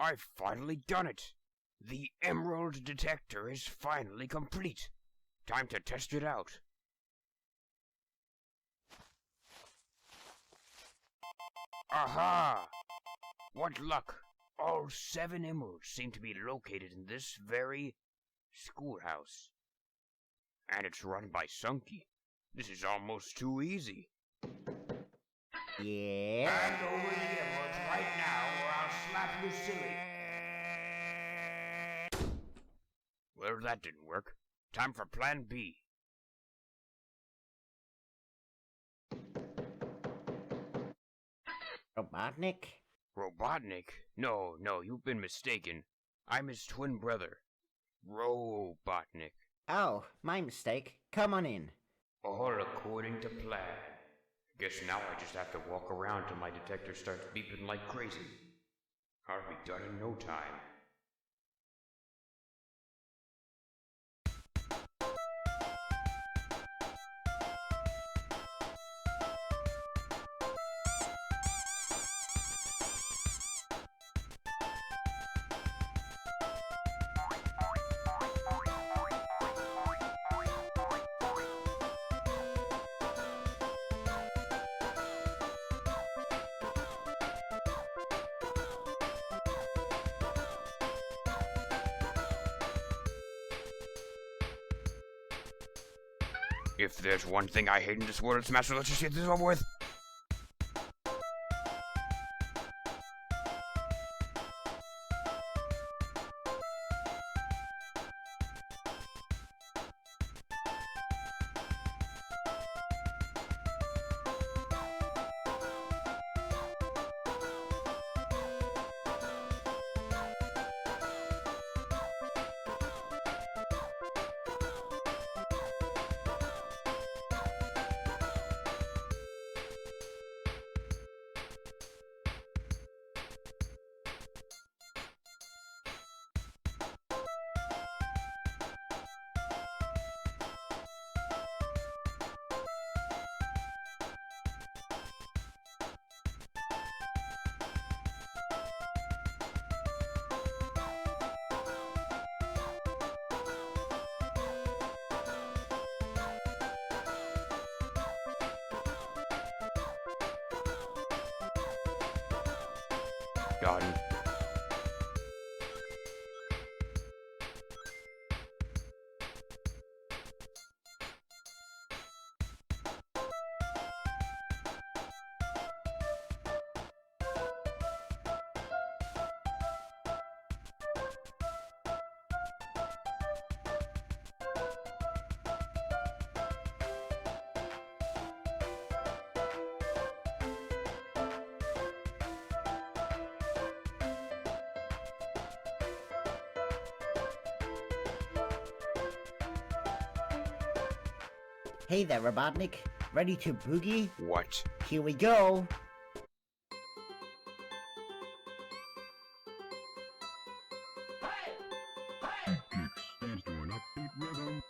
I've finally done it! The emerald detector is finally complete. Time to test it out. Aha! What luck! All 7 emeralds seem to be located in this very schoolhouse. And it's run by Sunky. This is almost too easy. Yeah? Hand over the emeralds right now or I'll slap you silly. Well, that didn't work. Time for plan B. Robotnik? Robotnik? No, you've been mistaken. I'm his twin brother, Robotnik. Oh, my mistake. Come on in. All according to plan. Guess now I just have to walk around till my detector starts beeping like crazy. I'll be done in no time. If there's one thing I hate in this world, it's Master. Let's just get this over with. Done. Hey there, Robotnik. Ready to boogie? What? Here we go. Stands to an upbeat rhythm.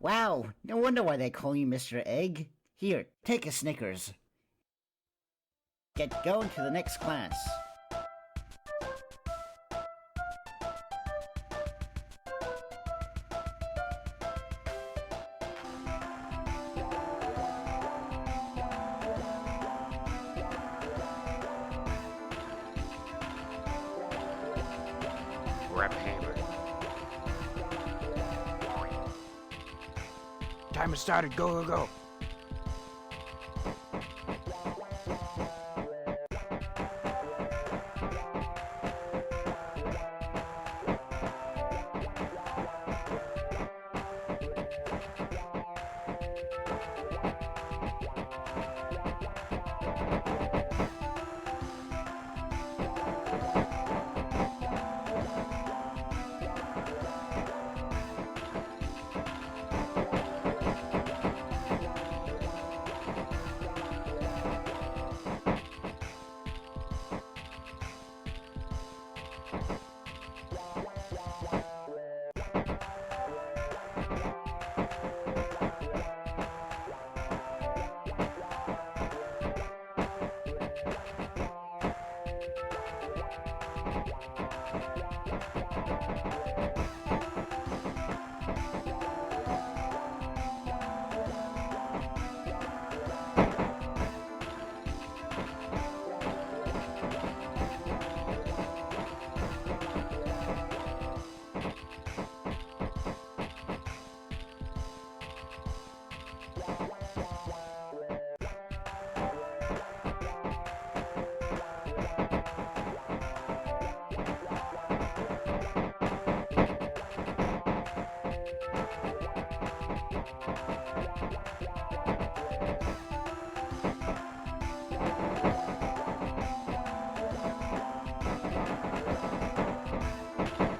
Wow, no wonder why they call you Mr. Egg. Here, take a Snickers. Get going to the next class. grab a hammer. Time has started. Go, go, go.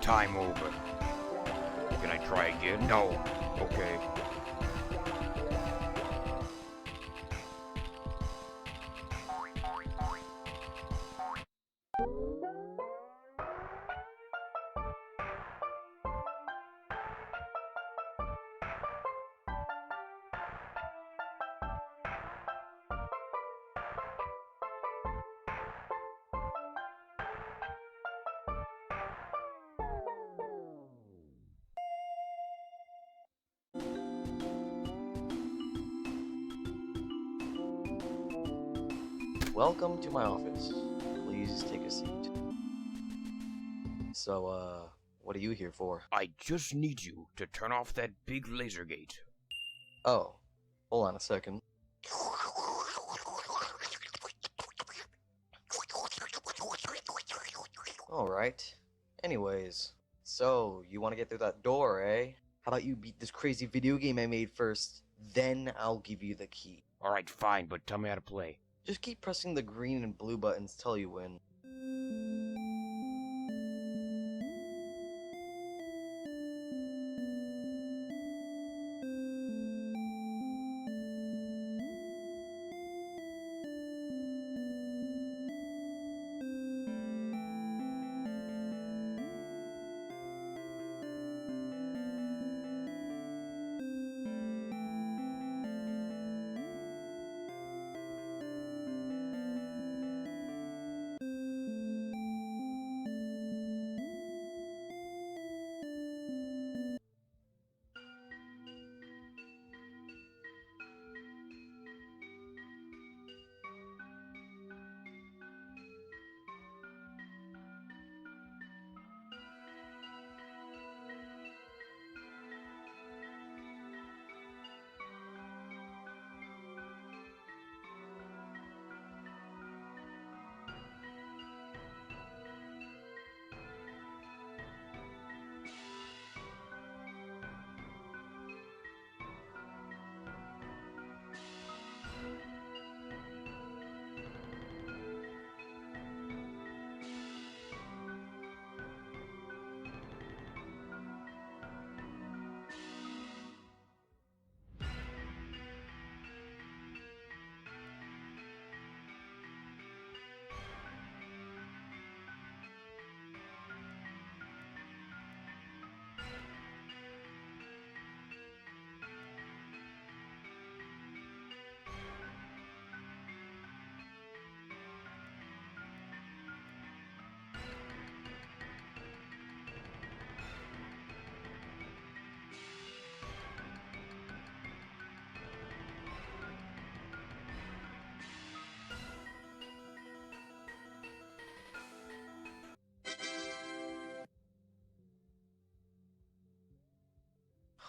Time over. Can I try again? No. Okay. Welcome to my office. Please take a seat. So, what are you here for? I just need you to turn off that big laser gate. Oh, hold on a second. Alright. Anyways, so, you want to get through that door, eh? How about you beat this crazy video game I made first, then I'll give you the key. Alright, fine, but tell me how to play. Just keep pressing the green and blue buttons till you win.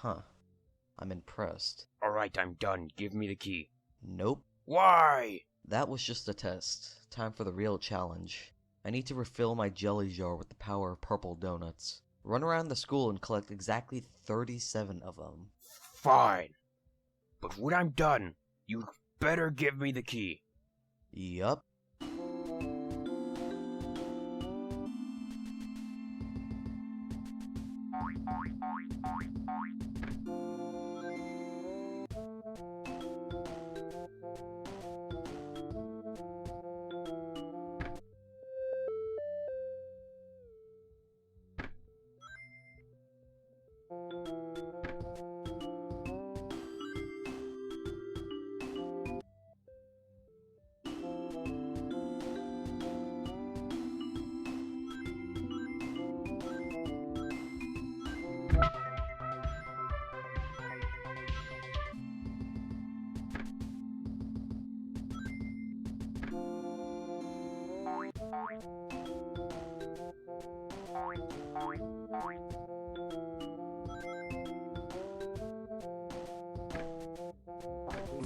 Huh. I'm impressed. Alright, I'm done. Give me the key. Nope. Why? That was just a test. Time for the real challenge. I need to refill my jelly jar with the power of purple donuts. Run around the school and collect exactly 37 of them. Fine. But when I'm done, you better give me the key. Yup.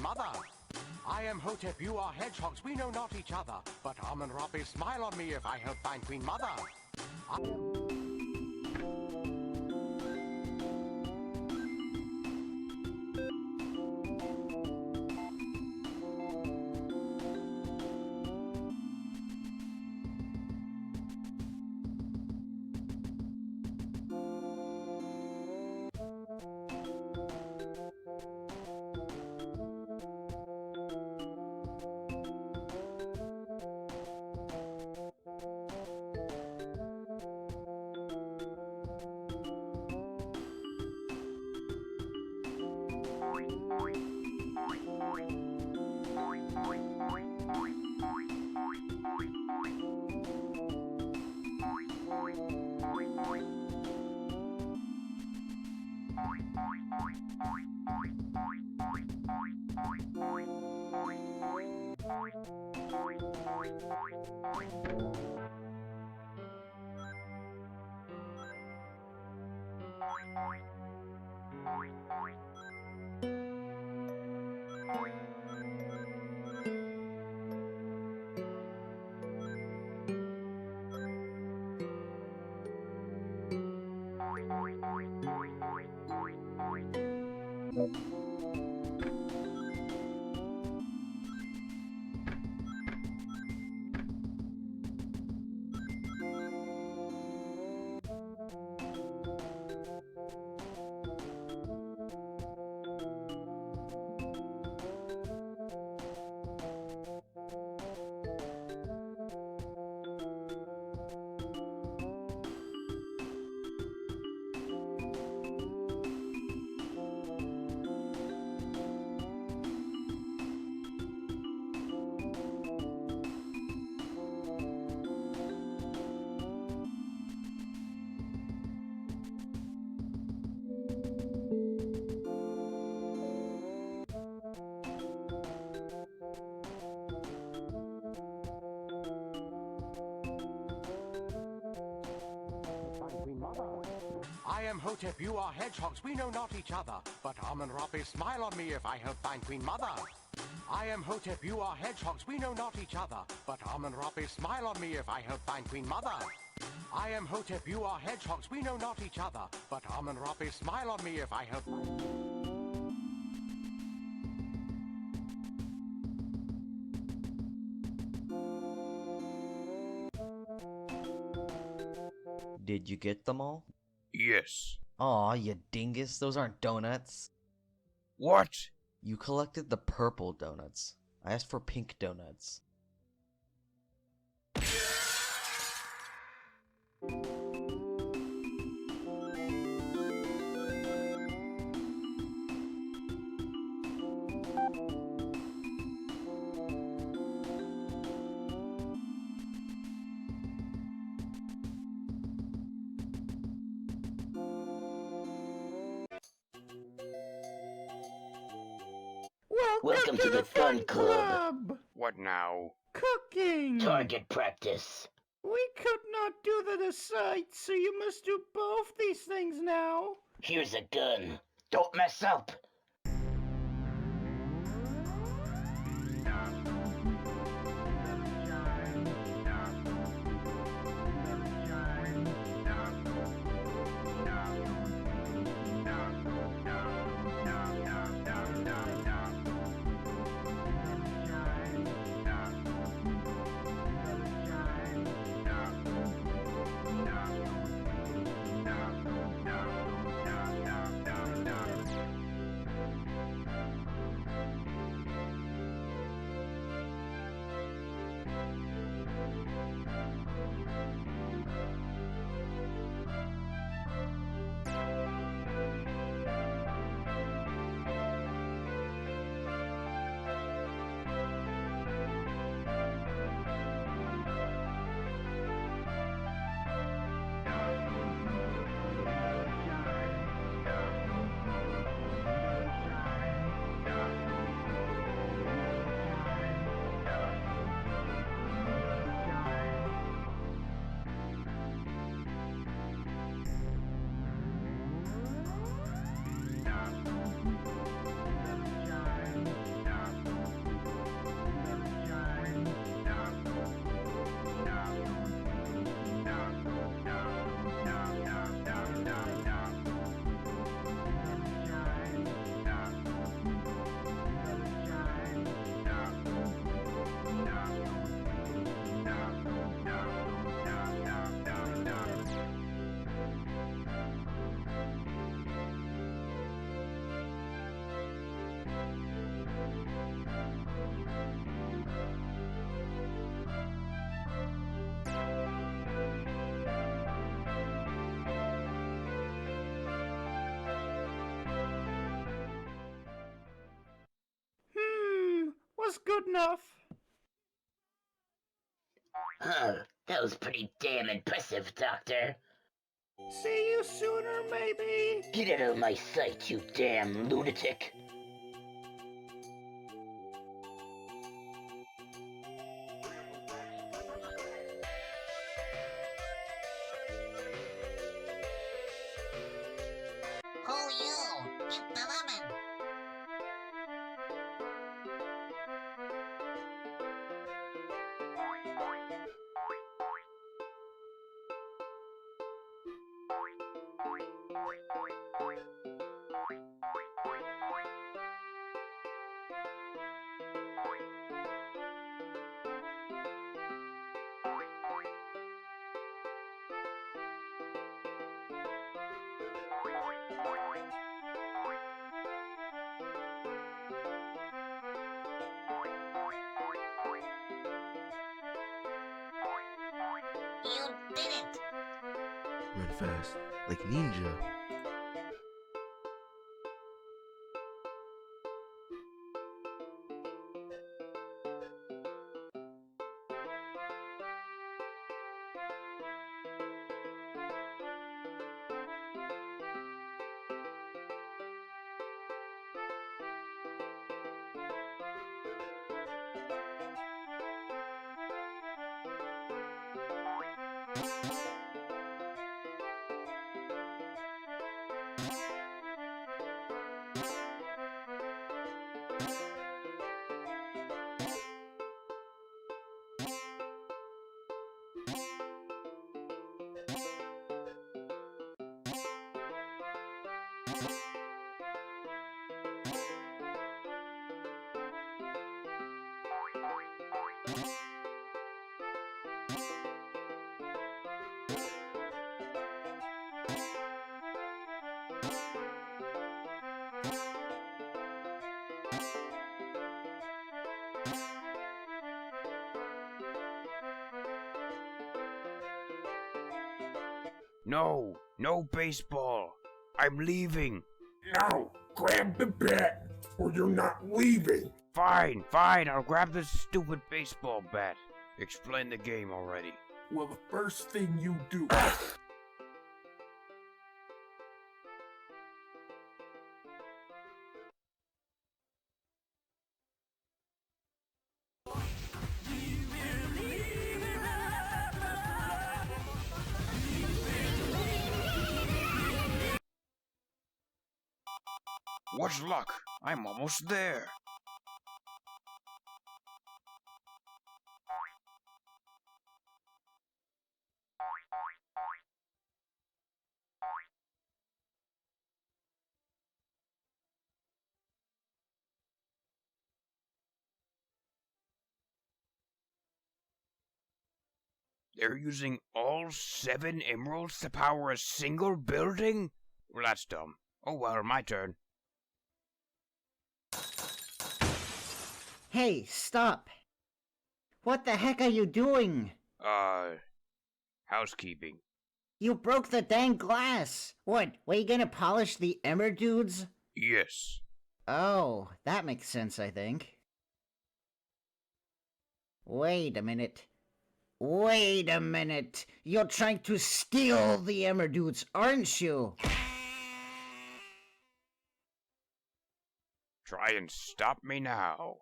Mother, I am Hotep, you are hedgehogs, we know not each other. But Amun Rapi, smile on me if I help find Queen Mother. I am Hotep, you are hedgehogs, we know not each other. But Amun Rapi, smile on me if I help find Queen Mother. I am Hotep, you are hedgehogs, we know not each other. But Amun Rapi, smile on me if I help find Queen Mother. I am Hotep, you are hedgehogs, we know not each other. But Amun Rapi, smile on me if I help find... Did you get them all? Yes. Aw, you dingus, those aren't donuts. What? You collected the purple donuts. I asked for pink donuts. Welcome to the Fun Club. What now? Cooking. Target practice. We could not do the sight, so you must do both these things now. Here's a gun. Don't mess up. Was good enough. Huh, that was pretty damn impressive, Doctor. See you sooner, maybe. Get out of my sight, you damn lunatic. Who you? Eat the lemon. You did it. Run fast, like ninja. No, no baseball. I'm leaving. Now, grab the bat, or you're not leaving. Fine, fine, I'll grab this stupid baseball bat. Explain the game already. Well, the first thing you do... What's luck? I'm almost there. They're using all 7 emeralds to power a single building? Well, that's dumb. Oh well, my turn. Hey, stop! What the heck are you doing? Housekeeping. You broke the dang glass! What, were you gonna polish the emmer dudes? Yes. Oh, that makes sense, I think. Wait a minute. Wait a minute! You're trying to steal the emmer dudes, aren't you? Try and stop me now.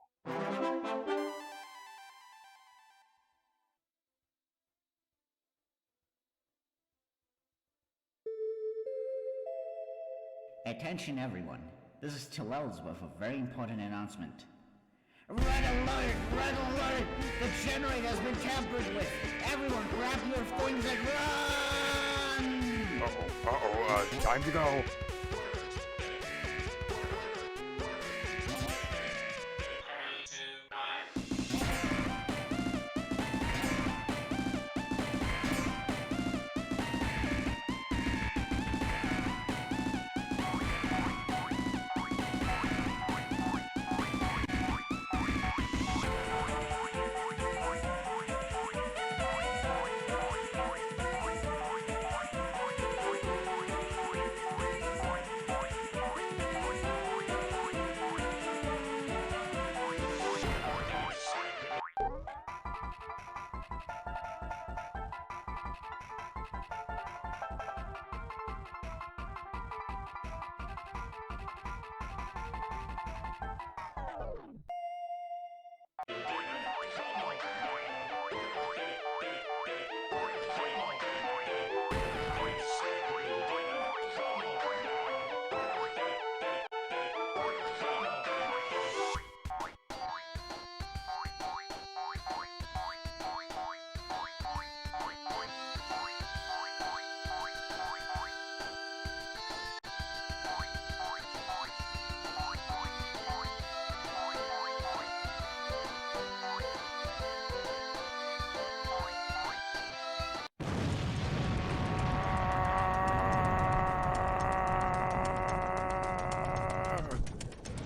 Attention everyone. This is Tillel's with a very important announcement. Red alert! Red alert! The generator has been tampered with! Everyone grab your things and run! Time to go.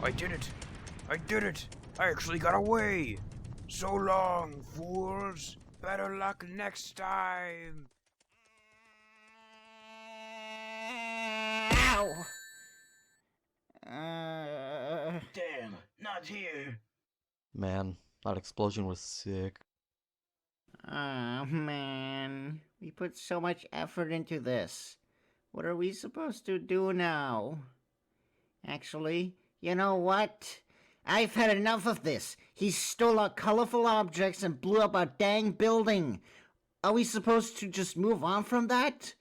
I did it! I did it! I actually got away! So long, fools! Better luck next time! Ow! Damn, not here. Man, that explosion was sick. Oh, man. We put so much effort into this. What are we supposed to do now? Actually, you know what? I've had enough of this. He stole our colorful objects and blew up our dang building. Are we supposed to just move on from that?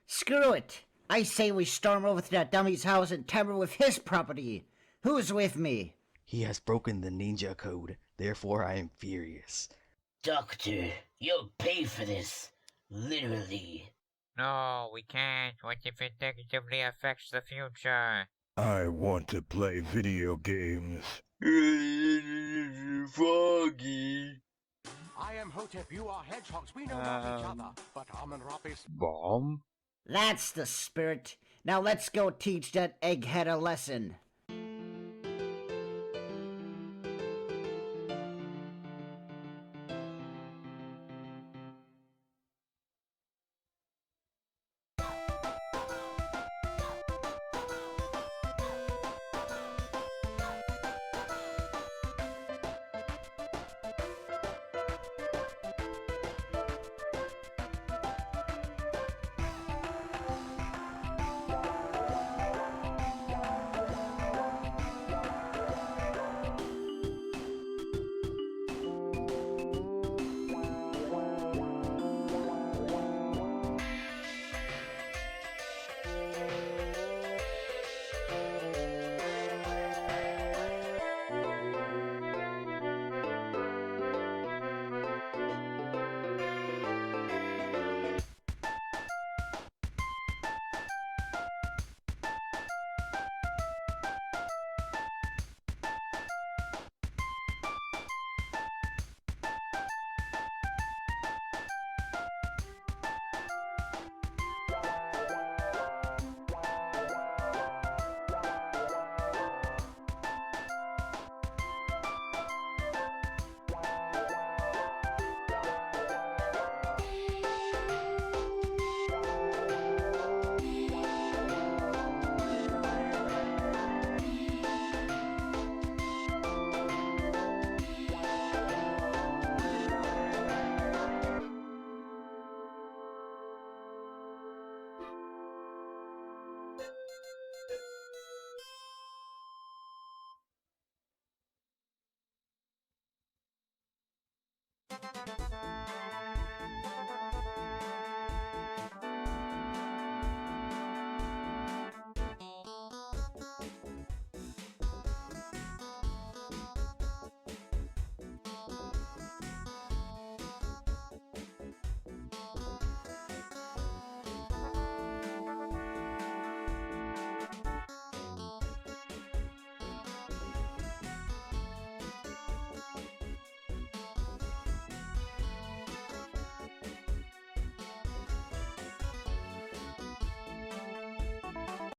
Screw it. I say we storm over to that dummy's house and tamper with his property. Who's with me? He has broken the ninja code, therefore I am furious. Doctor, you'll pay for this. Literally. No, we can't. What if it negatively affects the future? I want to play video games. Foggy. I am Hotep, you are hedgehogs, we know not each other, but Amun-Ra is... Bomb? That's the spirit. Now let's go teach that egghead a lesson.